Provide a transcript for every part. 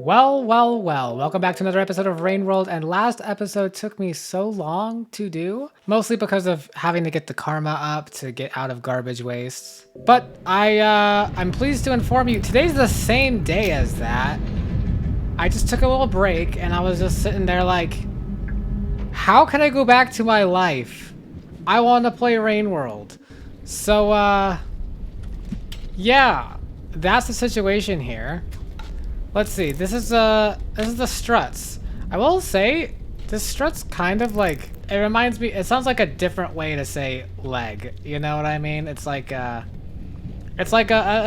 Well. Welcome back to another episode of Rain World. And last episode took me so long to do, mostly because of having to get the karma up to get out of garbage wastes. But I'm pleased to inform you, today's the same day as that. I just took a little break and I was just sitting there like, how can I go back to my life? I want to play Rain World. So, yeah, that's the situation here. Let's see. This is the struts. I will say this struts kind of like, it reminds me, it sounds like a different way to say leg. You know what I mean? It's like a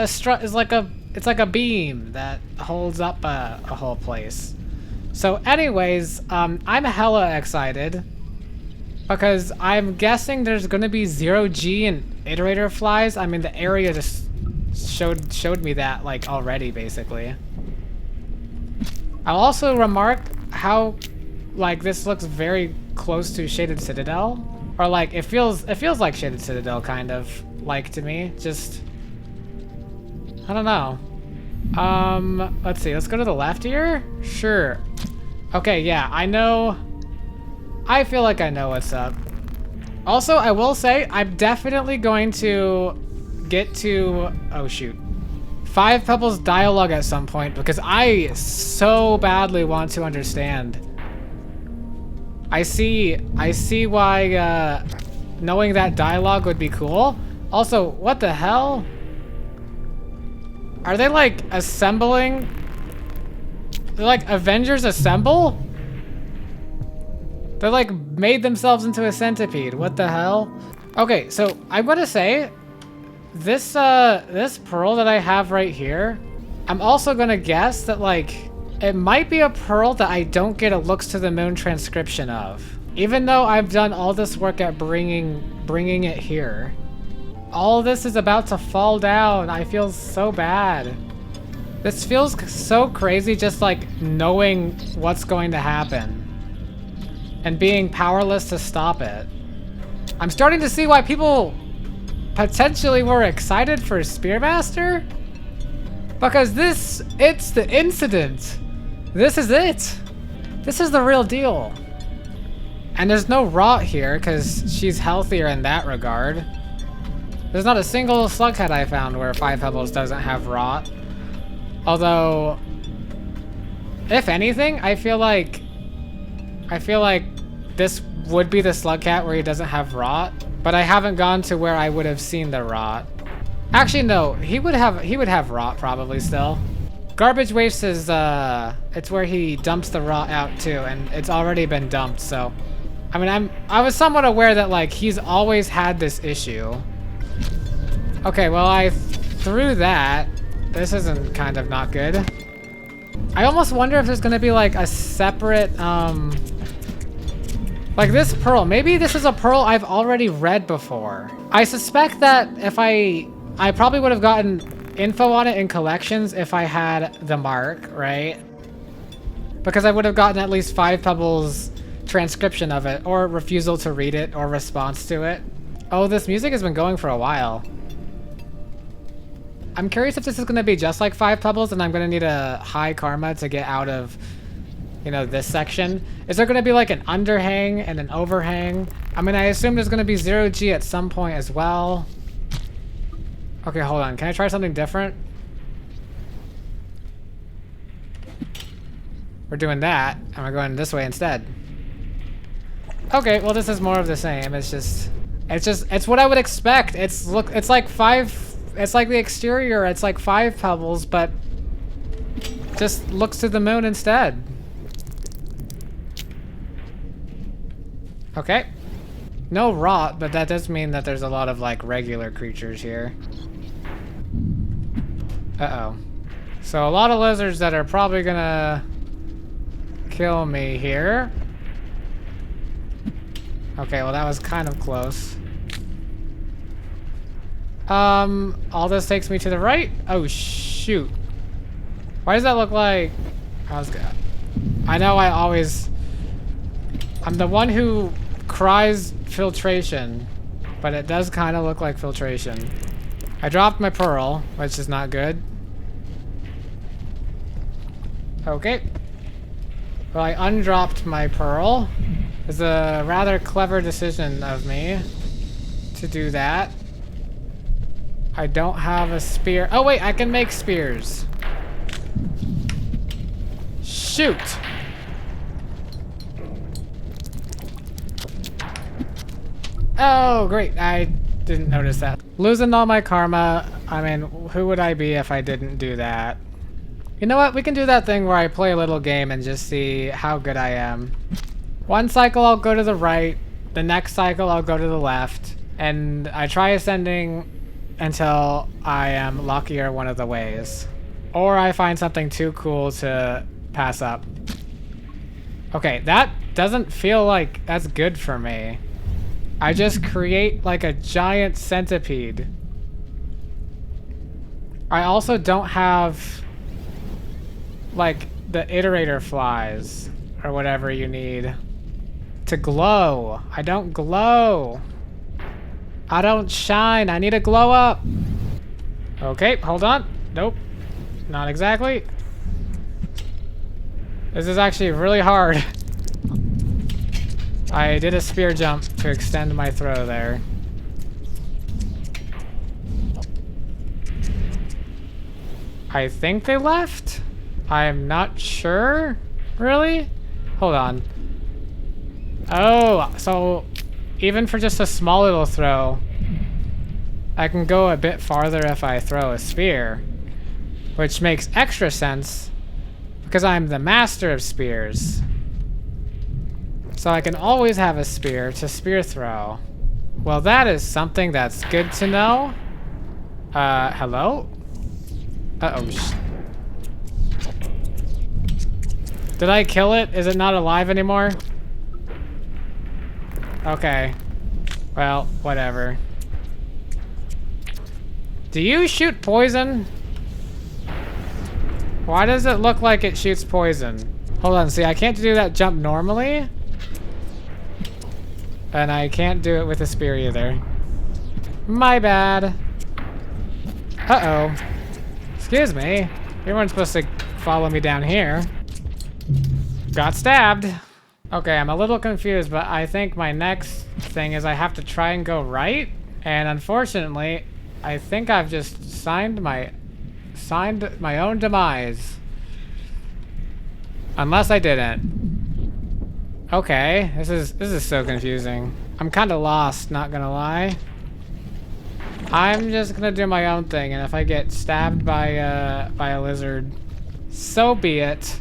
strut is like it's like a beam that holds up a whole place. So anyways, I'm hella excited because I'm guessing there's gonna be 0G and iterator flies. I mean, the area just showed me that like already basically. I'll also remark how, like, this looks very close to Shaded Citadel, or like it feels like Shaded Citadel kind of like to me. Just I don't know. Let's see. Let's go to the left here. Sure. Okay. Yeah. I know. I feel like I know what's up. Also, I will say I'm definitely going to get to. Oh shoot. 5 Pebbles dialogue at some point because I so badly want to understand. I see why knowing that dialogue would be cool. Also, what the hell? Are they like assembling? They're like Avengers Assemble? They like made themselves into a centipede. What the hell? Okay, so I'm gonna say this pearl that I have right here, I'm also gonna guess that like it might be a pearl that I don't get a looks to the moon transcription of, even though I've done all this work at bringing it here. All this is about to fall down. I feel so bad. This feels so crazy, just like knowing what's going to happen and being powerless to stop it. I'm starting to see why people potentially were excited for Spearmaster, because it's the incident. This is it. This is the real deal. And there's no rot here because she's healthier in that regard. There's not a single slughead I found where 5 Pebbles doesn't have rot. Although, if anything, I feel like this would be the slugcat where he doesn't have rot. But I haven't gone to where I would have seen the rot. Actually, no, he would have rot probably still. Garbage waste is it's where he dumps the rot out too, and it's already been dumped. So, I mean, I was somewhat aware that like he's always had this issue. Okay, well I threw that. This isn't kind of not good. I almost wonder if there's gonna be like a separate like this pearl. Maybe this is a pearl I've already read before. I suspect that if I probably would have gotten info on it in collections if I had the mark, right? Because I would have gotten at least 5 Pebbles transcription of it, or refusal to read it, or response to it. Oh, this music has been going for a while. I'm curious if this is gonna be just like 5 Pebbles and I'm gonna need a high karma to get out of, you know, this section. Is there gonna be like an underhang and an overhang? I mean, I assume there's gonna be 0G at some point as well. Okay, hold on. Can I try something different? We're doing that, and we're going this way instead. Okay, well this is more of the same. It's what I would expect. It's like the exterior. It's like 5 Pebbles, but just looks to the moon instead. Okay. No rot, but that does mean that there's a lot of like regular creatures here. Uh-oh. So a lot of lizards that are probably gonna kill me here. Okay, well that was kind of close. All this takes me to the right. Oh shoot. Why does that look like I know I'm the one who cries filtration, but it does kind of look like filtration. I dropped my pearl, which is not good. Okay. Well, I undropped my pearl. It's a rather clever decision of me to do that. I don't have a spear. Oh wait, I can make spears. Shoot! Oh, great. I didn't notice that. Losing all my karma. I mean, who would I be if I didn't do that? You know what? We can do that thing where I play a little game and just see how good I am. One cycle I'll go to the right. The next cycle I'll go to the left. And I try ascending until I am luckier one of the ways. Or I find something too cool to pass up. Okay, that doesn't feel like that's good for me. I just create like a giant centipede. I also don't have like the iterator flies or whatever you need to glow. I don't glow. I don't shine. I need to glow up. Okay, hold on. Nope. Not exactly. This is actually really hard. I did a spear jump to extend my throw there. I think they left? I'm not sure, really? Hold on. Oh, so even for just a small little throw, I can go a bit farther if I throw a spear, which makes extra sense because I'm the master of spears. So I can always have a spear to spear throw. Well, that is something that's good to know. Hello? Uh-oh. Did I kill it? Is it not alive anymore? Okay. Well, whatever. Do you shoot poison? Why does it look like it shoots poison? Hold on, see, I can't do that jump normally. And I can't do it with a spear either. My bad. Uh-oh. Excuse me. You weren't supposed to follow me down here. Got stabbed. Okay, I'm a little confused, but I think my next thing is I have to try and go right. And unfortunately, I think I've just signed my own demise. Unless I didn't. Okay, this is so confusing. I'm kind of lost, not gonna lie. I'm just gonna do my own thing, and if I get stabbed by a lizard, so be it.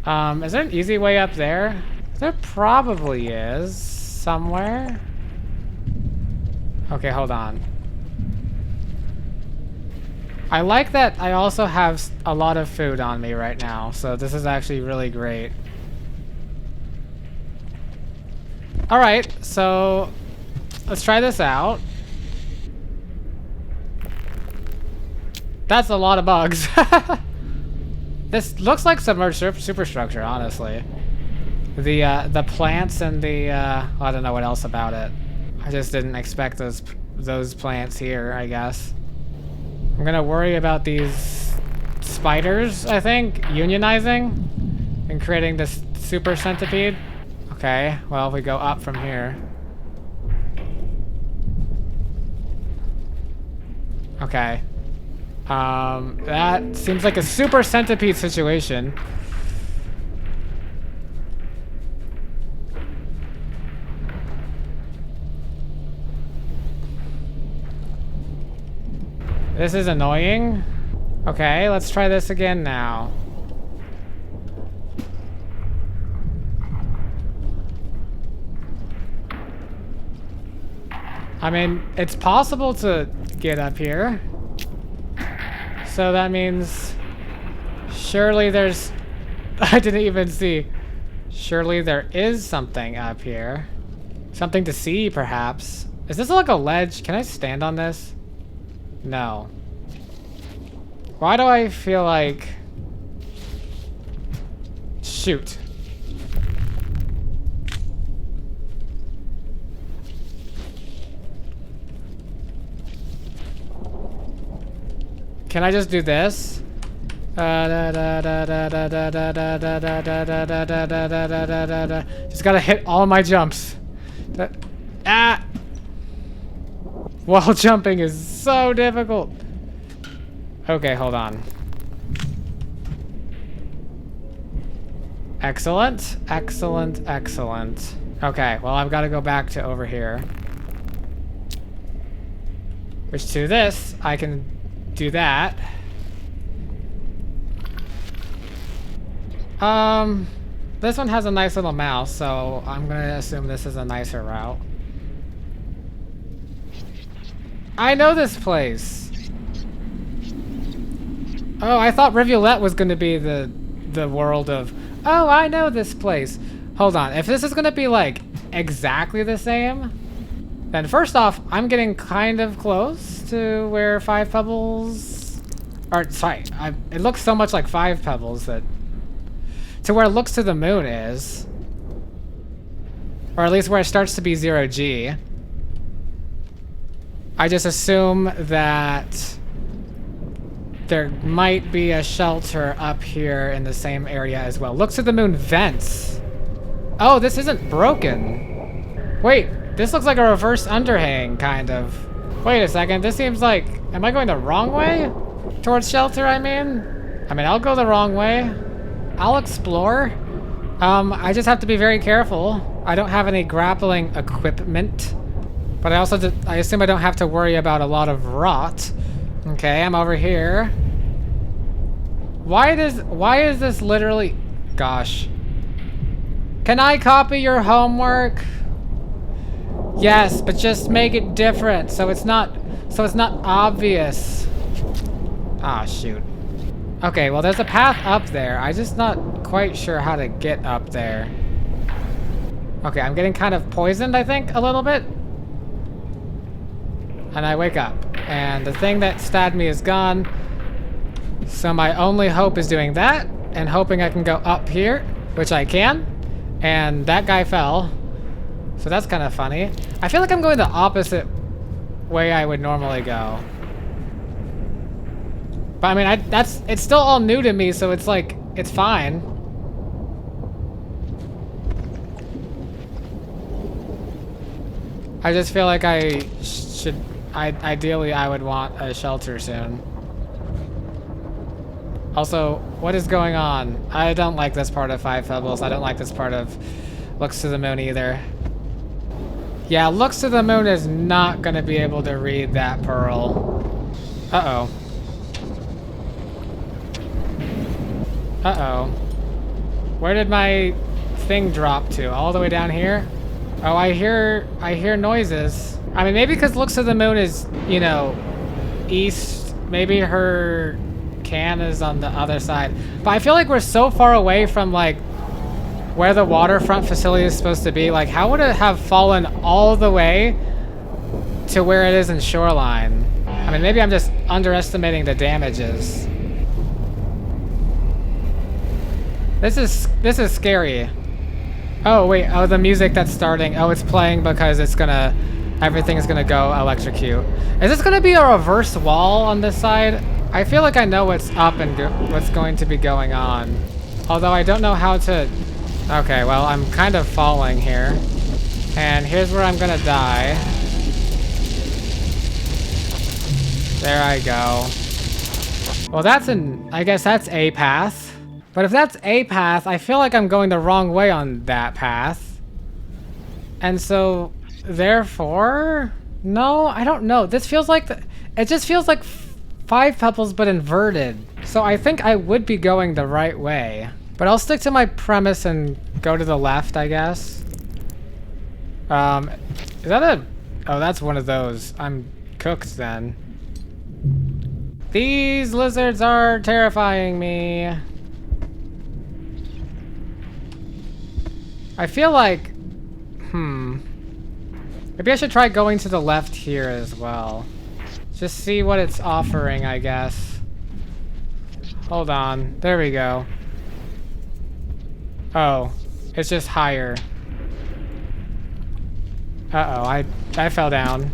Is there an easy way up there? There probably is somewhere. Okay, hold on. I like that I also have a lot of food on me right now, so this is actually really great. All right, so let's try this out. That's a lot of bugs. This looks like submerged superstructure, honestly. The plants and the I don't know what else about it. I just didn't expect those plants here, I guess. I'm gonna worry about these spiders, I think, unionizing and creating this super centipede. Okay, well, we go up from here. Okay. That seems like a super centipede situation. This is annoying. Okay, let's try this again now. I mean, it's possible to get up here. So that means surely there's... I didn't even see. Surely there is something up here. Something to see, perhaps. Is this like a ledge? Can I stand on this? No. Why do I feel like... Shoot. Can I just do this? Just gotta hit all my jumps. Ah! Wall jumping is so difficult. Okay, hold on. Excellent, excellent, excellent. Okay, well, I've got to go back to over here. Which to this, I can do that. This one has a nice little mouse, so I'm gonna assume this is a nicer route. I know this place. Oh, I thought Rivulet was gonna be the world of, oh, I know this place. Hold on, if this is gonna be like exactly the same, then first off, I'm getting kind of close to where 5 Pebbles, or sorry, it looks so much like 5 Pebbles that, to where Looks to the Moon is. Or at least where it starts to be 0G. I just assume that there might be a shelter up here in the same area as well. Looks to the Moon vents. Oh, this isn't broken. Wait, this looks like a reverse underhang, kind of. Wait a second, this seems like, am I going the wrong way? Towards shelter, I mean, I'll go the wrong way. I'll explore. I just have to be very careful. I don't have any grappling equipment. But I assume I don't have to worry about a lot of rot. Okay, I'm over here. Why is this literally... Gosh. Can I copy your homework? Yes, but just make it different so it's not obvious. Ah, shoot. Okay, well there's a path up there. I'm just not quite sure how to get up there. Okay, I'm getting kind of poisoned, I think, a little bit. And I wake up. And the thing that stabbed me is gone. So my only hope is doing that. And hoping I can go up here. Which I can. And that guy fell. So that's kind of funny. I feel like I'm going the opposite way I would normally go. But I mean, it's still all new to me, so it's like, it's fine. I just feel like ideally I would want a shelter soon. Also, what is going on? I don't like this part of 5 Pebbles. I don't like this part of Looks to the Moon either. Yeah, Looks to the Moon is not gonna be able to read that pearl. Uh-oh. Uh-oh. Where did my thing drop to? All the way down here? Oh, I hear noises. I mean, maybe because Looks to the Moon is, you know, east. Maybe her can is on the other side. But I feel like we're so far away from, like, where the waterfront facility is supposed to be. Like, how would it have fallen all the way to where it is in Shoreline? I mean, maybe I'm just underestimating the damages. This is scary. Oh wait, oh the music that's starting. Oh, it's playing because everything is gonna go electrocute. Is this gonna be a reverse wall on this side? I feel like I know what's up and what's going to be going on. Although I don't know how to... Okay, well I'm kind of falling here. And here's where I'm gonna die. There I go. Well I guess that's a path. But if that's a path, I feel like I'm going the wrong way on that path. And so, therefore, no, I don't know. This feels like, it just feels like 5 Pebbles but inverted. So I think I would be going the right way. But I'll stick to my premise and go to the left, I guess. Is that a... Oh, that's one of those. I'm cooked then. These lizards are terrifying me. I feel like, maybe I should try going to the left here as well. Just see what it's offering, I guess. Hold on, there we go. Oh, it's just higher. Uh-oh, I fell down.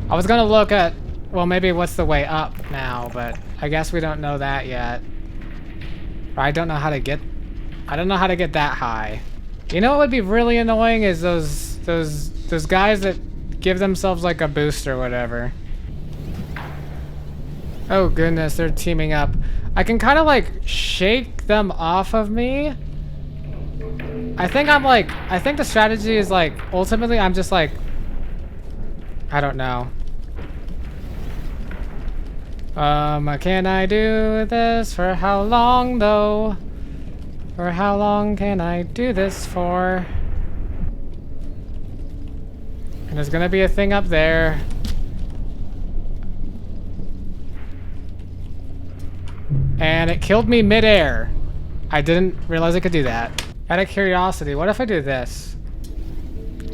I was gonna look at well, maybe what's the way up now, but I guess we don't know that yet. I don't know how to get that high. You know what would be really annoying is those guys that give themselves like a boost or whatever. Oh goodness, they're teaming up. I can kind of like shake them off of me. I think the strategy is like, ultimately I'm just like, I don't know. Can I do this? For how long though? For how long can I do this for? And there's gonna be a thing up there. And it killed me midair. I didn't realize I could do that. Out of curiosity, what if I do this?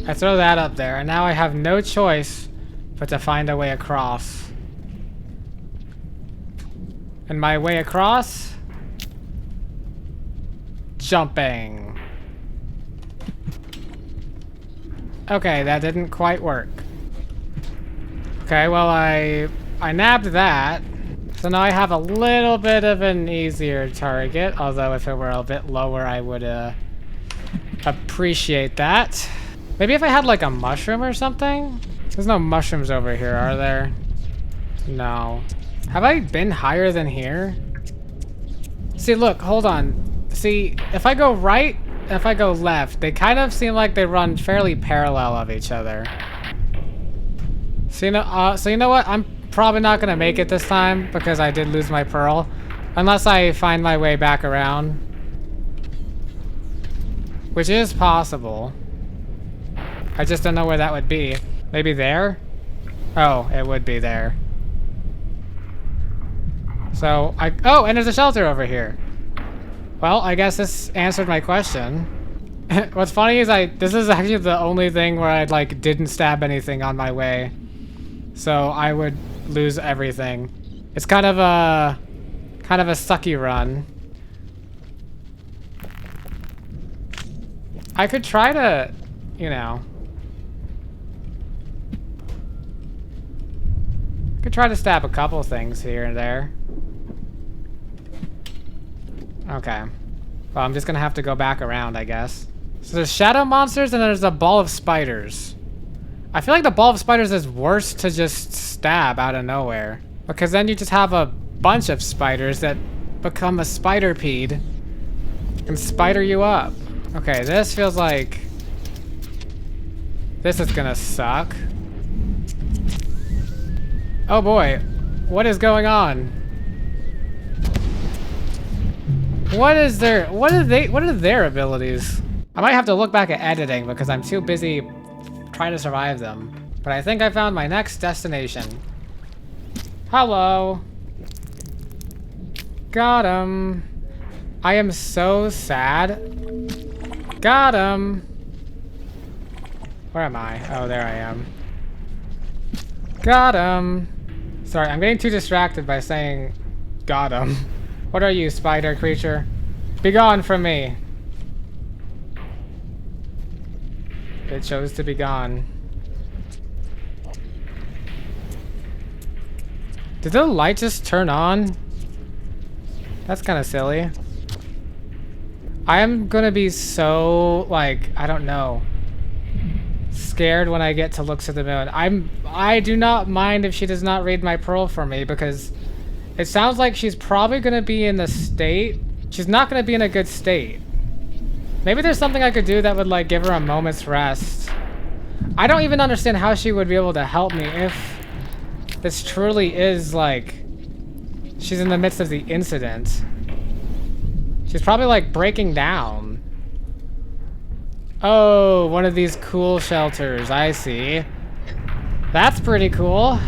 I throw that up there, and now I have no choice but to find a way across. And my way across? Jumping. Okay, that didn't quite work. Okay, well I nabbed that. So now I have a little bit of an easier target, although if it were a bit lower I would appreciate that. Maybe if I had like a mushroom or something? There's no mushrooms over here, are there? No. Have I been higher than here? See, look, hold on. See, if I go right, if I go left, they kind of seem like they run fairly parallel of each other. So you know what? I'm probably not gonna make it this time because I did lose my pearl, unless I find my way back around, which is possible. I just don't know where that would be. Maybe there? Oh, it would be there. So oh, and there's a shelter over here. Well, I guess this answered my question. What's funny is this is actually the only thing where I like didn't stab anything on my way. So I would lose everything. It's kind of a sucky run. I could try to, you know, try to stab a couple things here and there. Okay. Well, I'm just gonna have to go back around, I guess. So there's shadow monsters and there's a ball of spiders. I feel like the ball of spiders is worse to just stab out of nowhere, because then you just have a bunch of spiders that become a spiderpede and spider you up. Okay, this feels like this is gonna suck. Oh boy, what is going on? What are their abilities? I might have to look back at editing because I'm too busy trying to survive them. But I think I found my next destination. Hello. Got him. I am so sad. Got him. Where am I? Oh, there I am. Got him. Sorry, I'm getting too distracted by saying got him. What are you, spider creature? Be gone from me. It chose to be gone. Did the light just turn on? That's kind of silly. I am gonna be so, like, I don't know, scared when I get to look to the moon. I do not mind if she does not read my pearl for me, because it sounds like she's probably gonna be in the state. She's not gonna be in a good state. Maybe there's something I could do that would like give her a moment's rest. I don't even understand how she would be able to help me if this truly is like she's in the midst of the incident. She's probably like breaking down. Oh, one of these cool shelters, I see. That's pretty cool.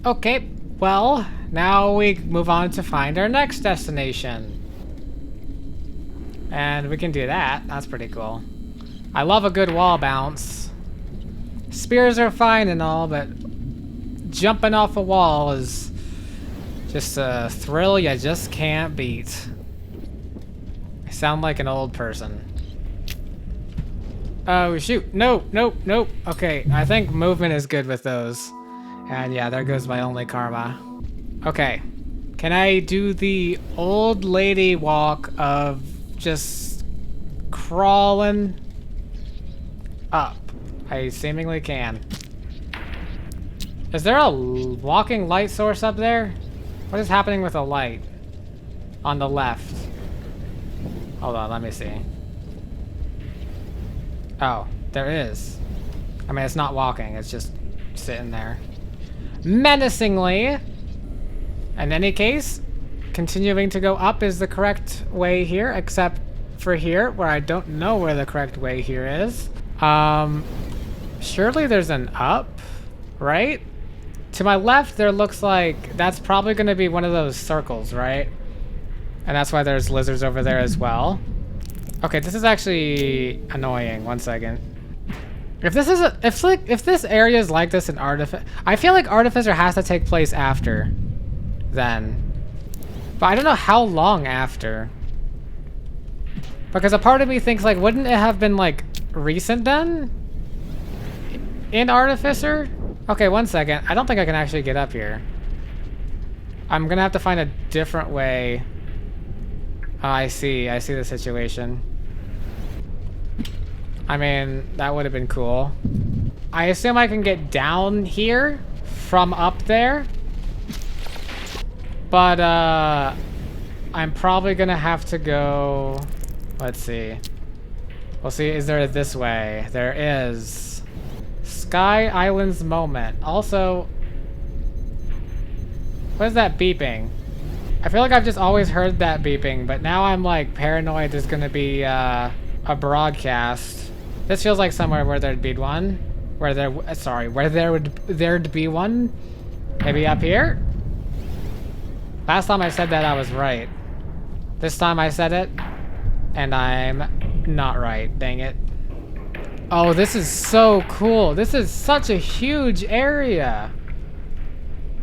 Okay, well, now we move on to find our next destination. And we can do that. That's pretty cool. I love a good wall bounce. Spears are fine and all, but jumping off a wall is just a thrill you just can't beat. I sound like an old person. Oh shoot, nope. Okay, I think movement is good with those. And yeah, there goes my only karma. Okay. Can I do the old lady walk of just crawling up? I seemingly can. Is there a walking light source up there? What is happening with the light on the left? Hold on, let me see. Oh, there is. I mean, it's not walking, it's just sitting there. Menacingly. In any case, continuing to go up is the correct way here, except for here, where I don't know where the correct way here is. Surely there's an up, right? To my left, there looks like that's probably going to be one of those circles, right? And that's why there's lizards over there as well. Okay, this is actually annoying. One second. If this is if this area is like this in Artificer, I feel like Artificer has to take place after then. But I don't know how long after. Because a part of me thinks, like, wouldn't it have been, like, recent then? In Artificer? Okay, one second. I don't think I can actually get up here. I'm gonna have to find a different way. Oh, I see the situation. I mean, that would have been cool. I assume I can get down here from up there. But, I'm probably gonna have to go... Let's see. We'll see, is there this way? There is. Sky Islands Moment. Also... What is that beeping? I feel like I've just always heard that beeping, but now I'm like paranoid there's gonna be a broadcast. This feels like somewhere where there'd be one. Where there'd be one. Maybe up here? Last time I said that I was right. This time I said it, and I'm not right, dang it. Oh, this is so cool. This is such a huge area.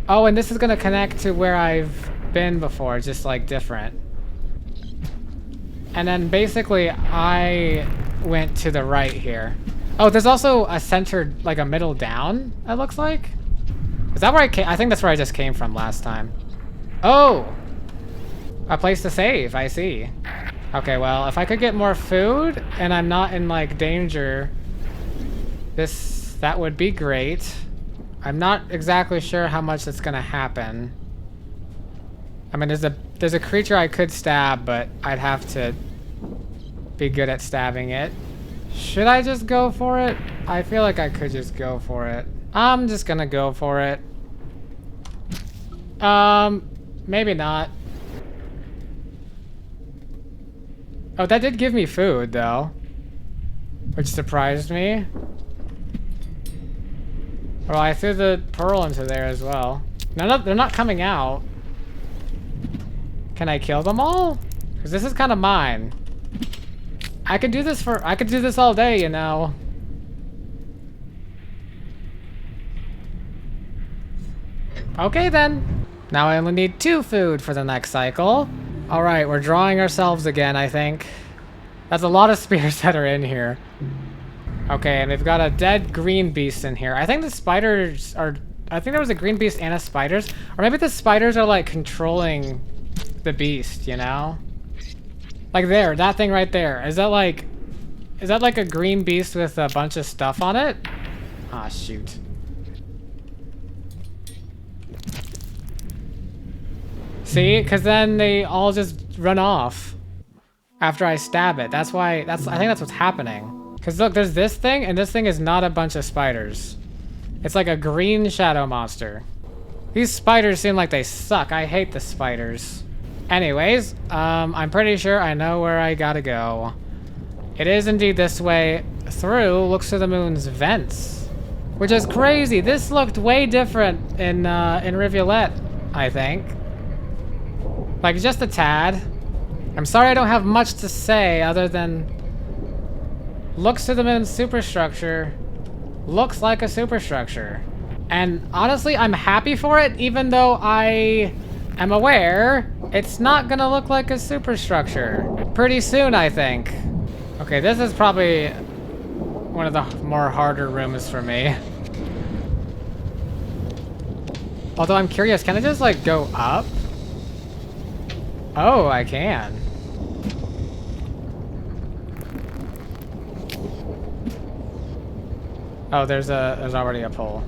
Oh, and this is gonna connect to where I've been before, just like different. And then basically I went to the right here. Oh, there's also a centered, like a middle down, it looks like. Is that where I came? I think that's where I just came from last time. Oh! A place to save, I see. Okay, well, if I could get more food and I'm not in like danger, that would be great. I'm not exactly sure how much that's gonna happen. I mean, there's a creature I could stab, but I'd have to be good at stabbing it. Should I just go for it? I feel like I could just go for it. I'm just gonna go for it. Maybe not. Oh, that did give me food, though. Which surprised me. Well, I threw the pearl into there as well. No, they're not coming out. Can I kill them all? Because this is kind of mine. I could do this all day, you know. Okay, then. Now I only need 2 food for the next cycle. All right, we're drawing ourselves again, I think. That's a lot of spears that are in here. Okay, and we've got a dead green beast in here. I think the spiders are... I think there was a green beast and a spiders. Or maybe the spiders are, like, controlling the beast, you know? Like there, that thing right there. Is that like a green beast with a bunch of stuff on it? Ah, shoot. See? Because then they all just run off after I stab it. That's why... I think that's what's happening. Because look, there's this thing, and this thing is not a bunch of spiders. It's like a green shadow monster. These spiders seem like they suck. I hate the spiders. Anyways, I'm pretty sure I know where I gotta go. It is indeed this way through Looks to the Moon's vents. Which is crazy. This looked way different in Rivulet, I think. Like, just a tad. I'm sorry I don't have much to say other than... Looks to the Moon's superstructure looks like a superstructure. And honestly, I'm happy for it, even though I am aware it's not gonna look like a superstructure pretty soon, I think. Okay, this is probably one of the more harder rooms for me. Although I'm curious, can I just like go up? Oh, I can. Oh, there's already a pole.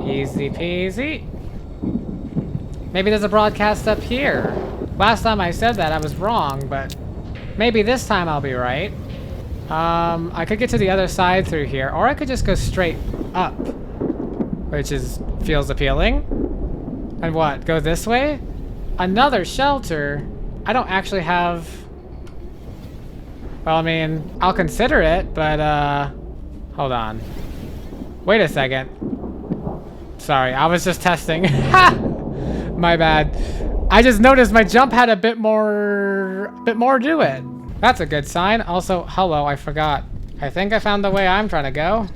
Easy peasy. Maybe there's a broadcast up here. Last time I said that I was wrong, but maybe this time I'll be right. I could get to the other side through here, or I could just go straight up, which feels appealing. And what? Go this way? Another shelter? I don't actually have... Well, I mean, I'll consider it, but hold on. Wait a second. Sorry, I was just testing. My bad. I just noticed my jump had a bit more to it. That's a good sign. Also, hello, I forgot. I think I found the way I'm trying to go.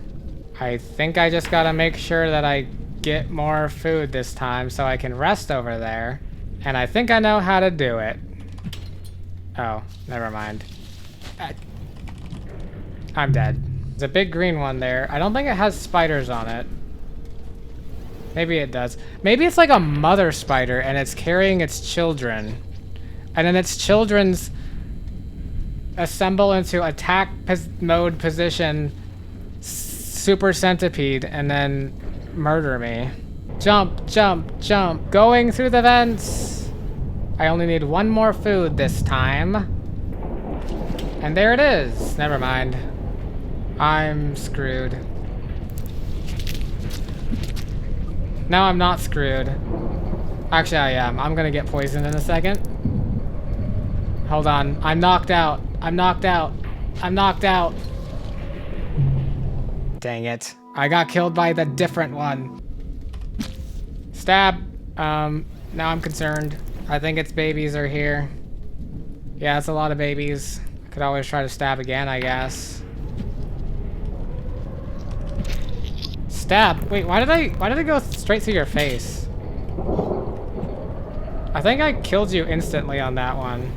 I think I just gotta make sure that I get more food this time so I can rest over there. And I think I know how to do it. Oh, never mind. I'm dead. There's a big green one there. I don't think it has spiders on it. Maybe it does. Maybe it's like a mother spider and it's carrying its children. And then its children's assemble into attack mode position super centipede and then murder me. Jump, jump, jump. Going through the vents. I only need one more food this time. And there it is. Never mind. I'm screwed. No, I'm not screwed. Actually, I am. I'm gonna get poisoned in a second. Hold on. I'm knocked out. I'm knocked out. I'm knocked out. Dang it. I got killed by the different one. Stab. Now I'm concerned. I think its babies are here. Yeah, it's a lot of babies. I could always try to stab again, I guess. Stab. Wait, why did I go straight through your face? I think I killed you instantly on that one.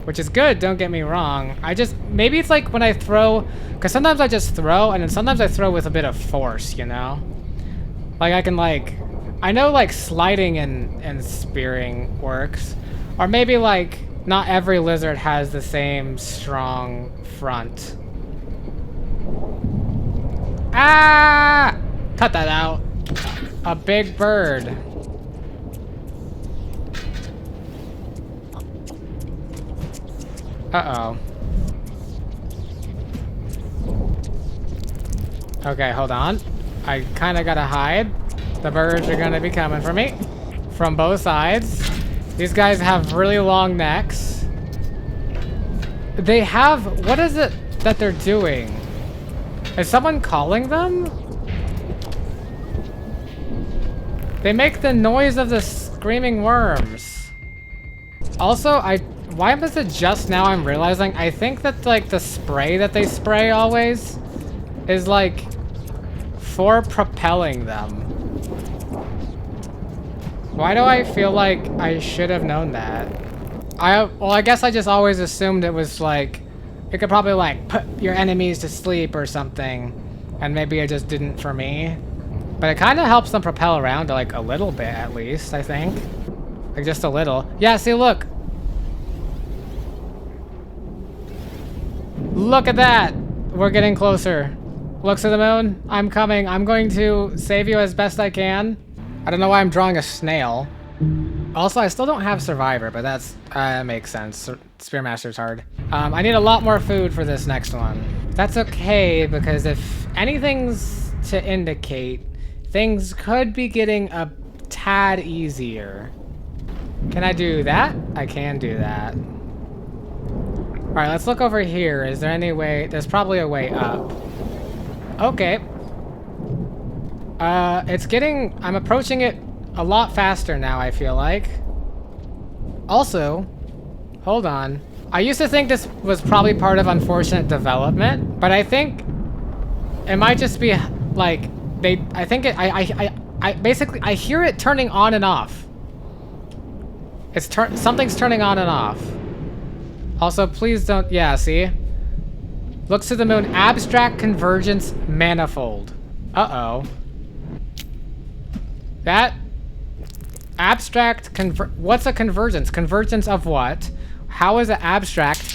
Which is good, don't get me wrong. Maybe it's like when I throw, because sometimes I just throw, and then sometimes I throw with a bit of force, you know? Like I can like, I know like sliding and spearing works. Or maybe like, not every lizard has the same strong front. Ah! Cut that out. A big bird. Uh-oh. Okay, hold on. I kind of gotta hide. The birds are gonna be coming for me from both sides. These guys have really long necks. They have... What is it that they're doing? Is someone calling them? They make the noise of the screaming worms. Also, why was it just now I'm realizing? I think that like the spray that they spray always is like for propelling them. Why do I feel like I should have known that? Well, I guess I just always assumed it was like, it could probably like put your enemies to sleep or something. And maybe it just didn't for me. But it kind of helps them propel around like a little bit at least, I think. Like just a little. Yeah, see, look. Look at that. We're getting closer. Looks of the moon. I'm coming. I'm going to save you as best I can. I don't know why I'm drawing a snail. Also, I still don't have Survivor, but that makes sense. Spearmaster's hard. I need a lot more food for this next one. That's okay, because if anything's to indicate, things could be getting a tad easier. Can I do that? I can do that. All right, let's look over here. Is there any way? There's probably a way up. Okay. I'm approaching it a lot faster now, I feel like. Also, hold on. I used to think this was probably part of unfortunate development, but I think it might just be like, basically, I hear it turning on and off. Something's turning on and off. Also, please don't, yeah, see? Looks to the moon, abstract convergence manifold. Uh-oh. That abstract what's a convergence? Convergence of what? How is it abstract?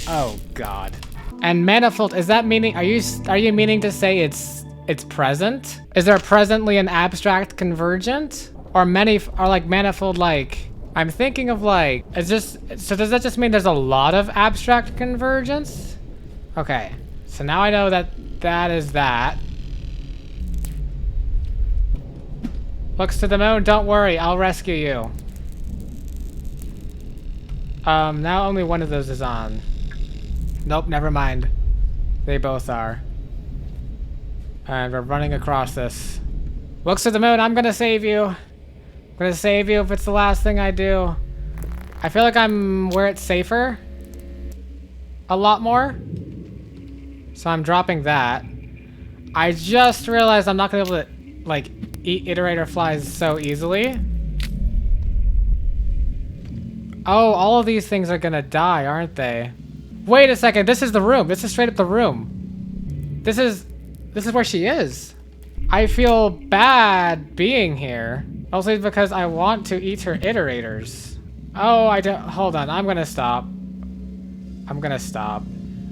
Oh God. And manifold, is that meaning, are you meaning to say it's present? Is there presently an abstract convergent? Or like manifold, like, I'm thinking of like, so does that just mean there's a lot of abstract convergence? Okay, so now I know that is that. Looks to the moon, don't worry, I'll rescue you. Now only one of those is on. Nope, never mind. They both are. And we're running across this. Looks to the moon, I'm gonna save you. I'm gonna save you if it's the last thing I do. I feel like I'm where it's safer. A lot more. So I'm dropping that. I just realized I'm not gonna be able to, like, eat iterator flies so easily. Oh, all of these things are gonna die, aren't they? Wait a second, this is the room. This is straight up the room. This is where she is. I feel bad being here. Mostly because I want to eat her iterators. Oh, I don't, hold on, I'm gonna stop. I'm gonna stop.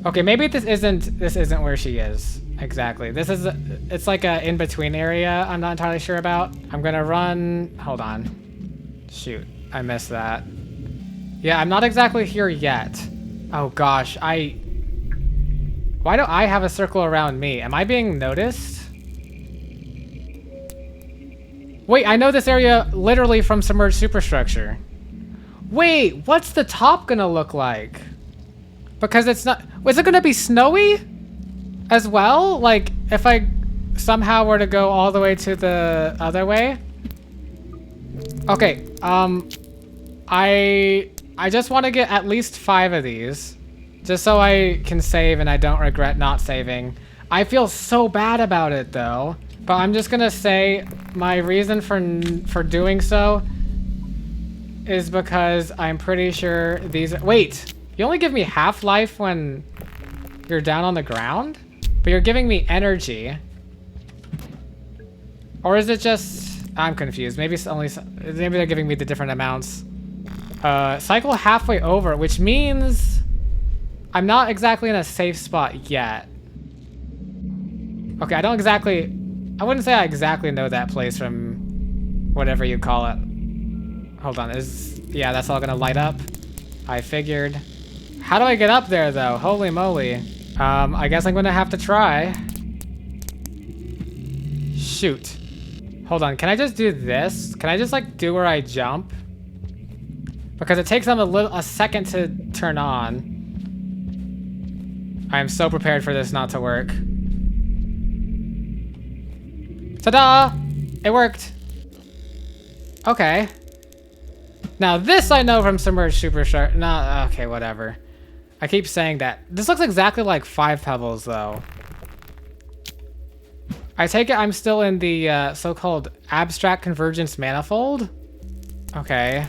Okay, maybe this isn't where she is. Exactly. It's like a in-between area I'm not entirely sure about. I'm gonna run, hold on. Shoot, I missed that. Yeah, I'm not exactly here yet. Oh gosh, why do I have a circle around me? Am I being noticed? Wait, I know this area literally from submerged superstructure. Wait, what's the top gonna look like? Because it's not, is it gonna be snowy as well? Like, if I somehow were to go all the way to the other way? Okay, I just want to get at least 5 of these. Just so I can save and I don't regret not saving. I feel so bad about it though. But I'm just gonna say my reason for doing so is because I'm pretty sure these... Wait! You only give me half life when you're down on the ground? But you're giving me energy. Or is it just... I'm confused. Maybe they're giving me the different amounts. Cycle halfway over, which means I'm not exactly in a safe spot yet. Okay, I wouldn't say I exactly know that place from whatever you call it. Hold on, yeah, that's all gonna light up. I figured. How do I get up there though? Holy moly. I guess I'm gonna have to try. Shoot. Hold on, can I just do this? Can I just like do where I jump? Because it takes them a second to turn on. I am so prepared for this not to work. Ta-da! It worked. Okay. Now this I know from submerged superstructure. Nah, okay, whatever. I keep saying that. This looks exactly like 5 pebbles though. I take it I'm still in the so-called abstract convergence manifold. Okay.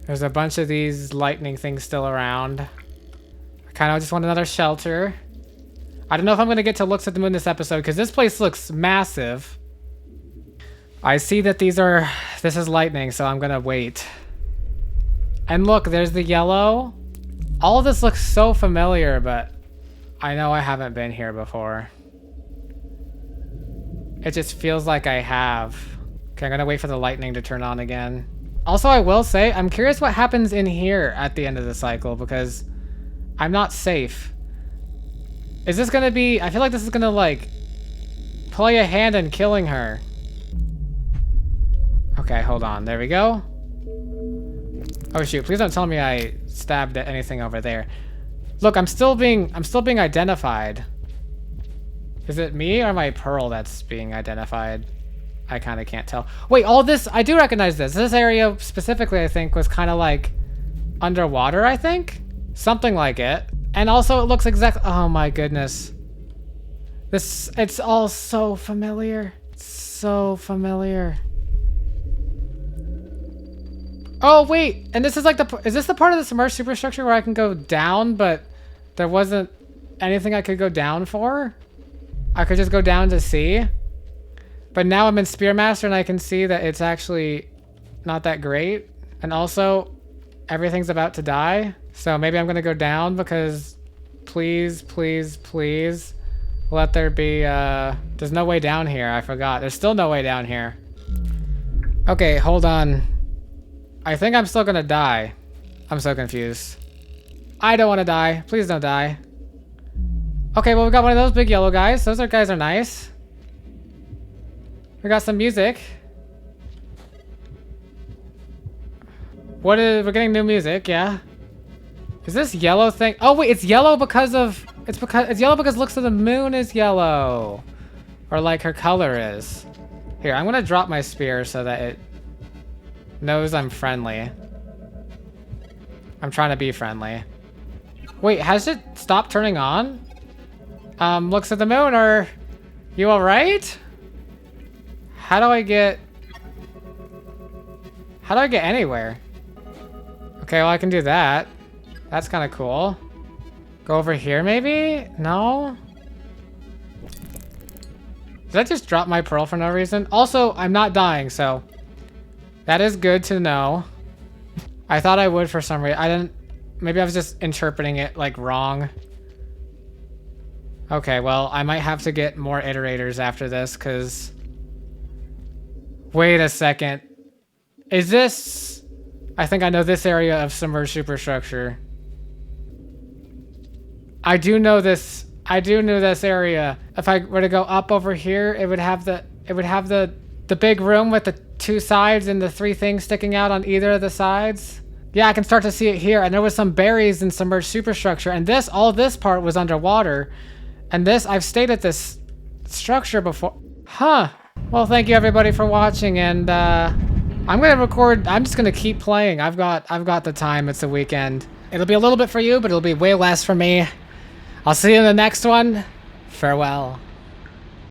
There's a bunch of these lightning things still around. I kind of just want another shelter. I don't know if I'm going to get to looks at the moon this episode because this place looks massive. I see that this is lightning, so I'm going to wait. And look, there's the yellow. All of this looks so familiar, but I know I haven't been here before. It just feels like I have. Okay, I'm going to wait for the lightning to turn on again. Also, I will say, I'm curious what happens in here at the end of the cycle because I'm not safe. Is this gonna be... I feel like this is gonna, like, play a hand in killing her. Okay, hold on. There we go. Oh, shoot. Please don't tell me I stabbed at anything over there. Look, I'm still being identified. Is it me or my pearl that's being identified? I kind of can't tell. Wait, all this... I do recognize this. This area specifically, I think, was kind of like underwater, I think? Something like it. And also it looks exactly... Oh my goodness. It's all so familiar. So familiar. Oh, wait. And this is like is this the part of the submerged superstructure where I can go down, but there wasn't anything I could go down for? I could just go down to see? But now I'm in Spearmaster and I can see that it's actually not that great. And also, everything's about to die. So maybe I'm gonna go down because please, please, please let there be, there's no way down here. I forgot. There's still no way down here. Okay, hold on. I think I'm still gonna die. I'm so confused. I don't want to die. Please don't die. Okay, well, we got one of those big yellow guys. Those guys are nice. We got some music. We're getting new music, yeah. Is this yellow thing? Oh wait, it's yellow because of, it's yellow because it looks like the moon is yellow. Or like her color is. Here, I'm gonna drop my spear so that it knows I'm friendly. I'm trying to be friendly. Wait, has it stopped turning on? Looks at the moon, are you alright? How do I get anywhere? Okay, well I can do that. That's kind of cool. Go over here maybe? No? Did I just drop my pearl for no reason? Also, I'm not dying, so that is good to know. I thought I would for some reason. I didn't, maybe I was just interpreting it like wrong. Okay, well, I might have to get more iterators after this because, wait a second. Is this, I think I know this area of submerged superstructure. I do know this area. If I were to go up over here, it would have the big room with the 2 sides and the 3 things sticking out on either of the sides. Yeah, I can start to see it here. And there was some berries in submerged superstructure. And all this part was underwater. And this, I've stayed at this structure before. Huh. Well, thank you everybody for watching. And I'm gonna record. I'm just gonna keep playing. I've got the time. It's the weekend. It'll be a little bit for you, but it'll be way less for me. I'll see you in the next one. Farewell.